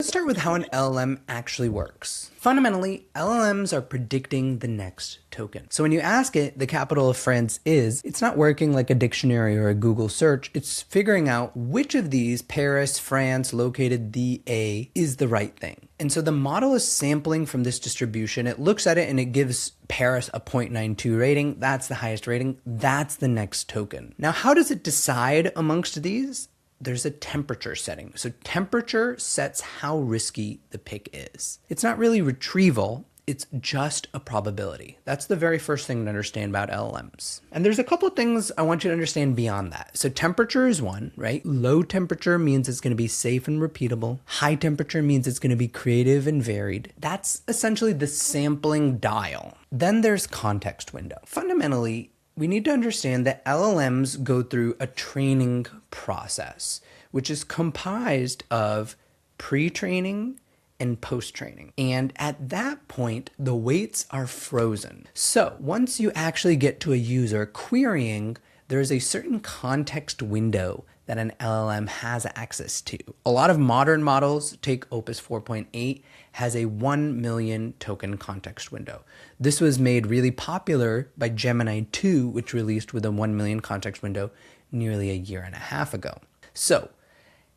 start with how an LLM actually works. Fundamentally, LLMs are predicting the next token. So when you ask it, the capital of France is, it's not working like a dictionary or a Google search. It's figuring out which of these, Paris, France, located the A, is the right thing. And so the model is sampling from this distribution. It looks at it and it gives Paris a 0.92 rating. That's the highest rating. That's the next token. Now, how does it decide amongst these? There's a temperature setting. So temperature sets how risky the pick is. It's not really retrieval, it's just a probability. That's the very first thing to understand about LLMs. And there's a couple of things I want you to understand beyond that. So temperature is one, right? Low temperature means it's gonna be safe and repeatable. High temperature means it's gonna be creative and varied. That's essentially the sampling dial. Then there's context window. Fundamentally, we need to understand that LLMs go through a training process, which is comprised of pre-training and post-training. And at that point, the weights are frozen. So once you actually get to a user querying, there's a certain context window that an LLM has access to. A lot of modern models, take Opus 4.8, has a 1 million token context window. This was made really popular by Gemini 2, which released with a 1 million context window nearly a year and a half ago. So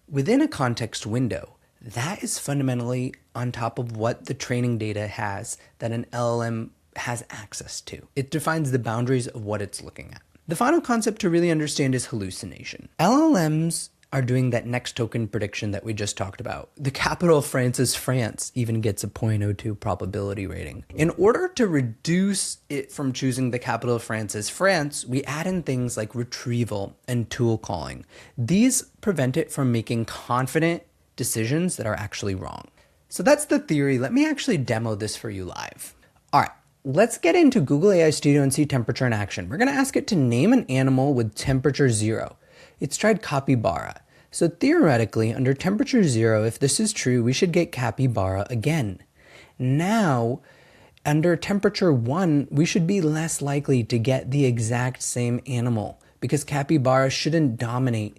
within a context window, that is fundamentally on top of what the training data has that an LLM has access to. It defines the boundaries of what it's looking at. The final concept to really understand is hallucination. LLMs are doing that next token prediction that we just talked about. The capital of France is France, even gets a 0.02 probability rating. In order to reduce it from choosing the capital of France as France, we add in things like retrieval and tool calling. These prevent it from making confident decisions that are actually wrong. So that's the theory. Let me actually demo this for you live. All right. Let's get into Google AI Studio and see temperature in action. We're going to ask it to name an animal with temperature 0. It's tried capybara. So theoretically, under temperature 0, if this is true, we should get capybara again. Now, under temperature 1, we should be less likely to get the exact same animal because capybara shouldn't dominate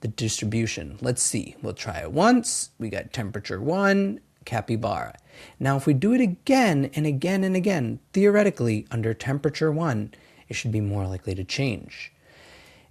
the distribution. Let's see. We'll try it once. We got temperature 1. Capybara. Now, if we do it again and again and again, theoretically, under temperature 1, it should be more likely to change.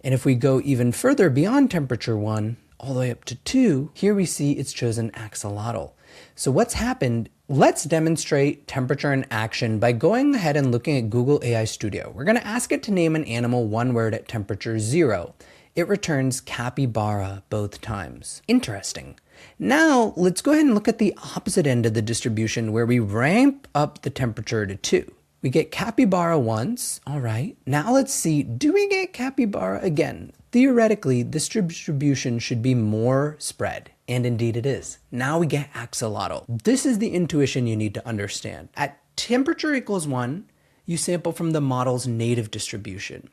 And if we go even further beyond temperature 1, all the way up to 2, here we see it's chosen axolotl. So what's happened? Let's demonstrate temperature in action by going ahead and looking at Google AI Studio. We're going to ask it to name an animal one word at temperature 0. It returns capybara both times. Interesting. Now, let's go ahead and look at the opposite end of the distribution where we ramp up the temperature to 2. We get capybara once, all right. Now let's see, do we get capybara again? Theoretically, this distribution should be more spread, and indeed it is. Now we get axolotl. This is the intuition you need to understand. At temperature equals 1, you sample from the model's native distribution.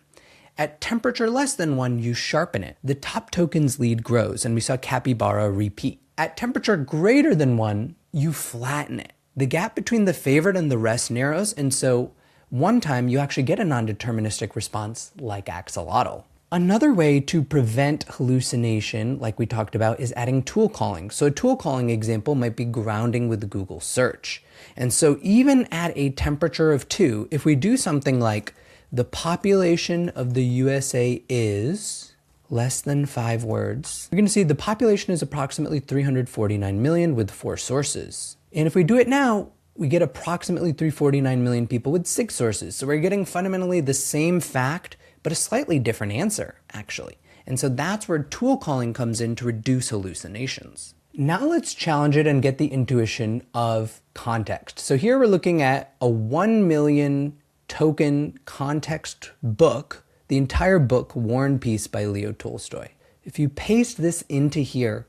At temperature less than 1, you sharpen it. The top token's lead grows, and we saw capybara repeat. At temperature greater than 1, you flatten it. The gap between the favorite and the rest narrows, and so one time you actually get a non-deterministic response like axolotl. Another way to prevent hallucination, like we talked about, is adding tool calling. So a tool calling example might be grounding with Google search. And so even at a temperature of 2, if we do something like the population of the USA is less than 5 words, you're going to see the population is approximately 349 million with 4 sources. And if we do it now, we get approximately 349 million people with 6 sources. So we're getting fundamentally the same fact, but a slightly different answer, actually. And so that's where tool calling comes in to reduce hallucinations. Now let's challenge it and get the intuition of context. So here we're looking at a 1 million token context book, the entire book, War and Peace by Leo Tolstoy. If you paste this into here,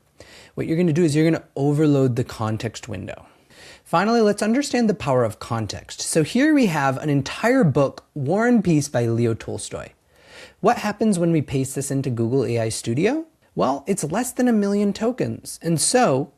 what you're going to do is you're going to overload the context window. Finally, let's understand the power of context. So here we have an entire book, War and Peace by Leo Tolstoy. What happens when we paste this into Google AI Studio? Well, it's less than 1 million tokens. And so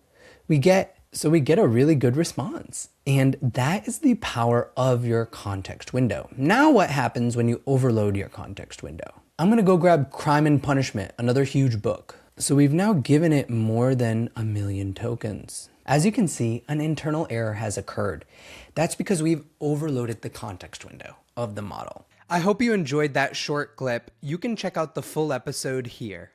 we get a really good response. And that is the power of your context window. Now what happens when you overload your context window? I'm going to go grab Crime and Punishment, another huge book. So we've now given it more than 1 million tokens. As you can see, an internal error has occurred. That's because we've overloaded the context window of the model. I hope you enjoyed that short clip. You can check out the full episode here.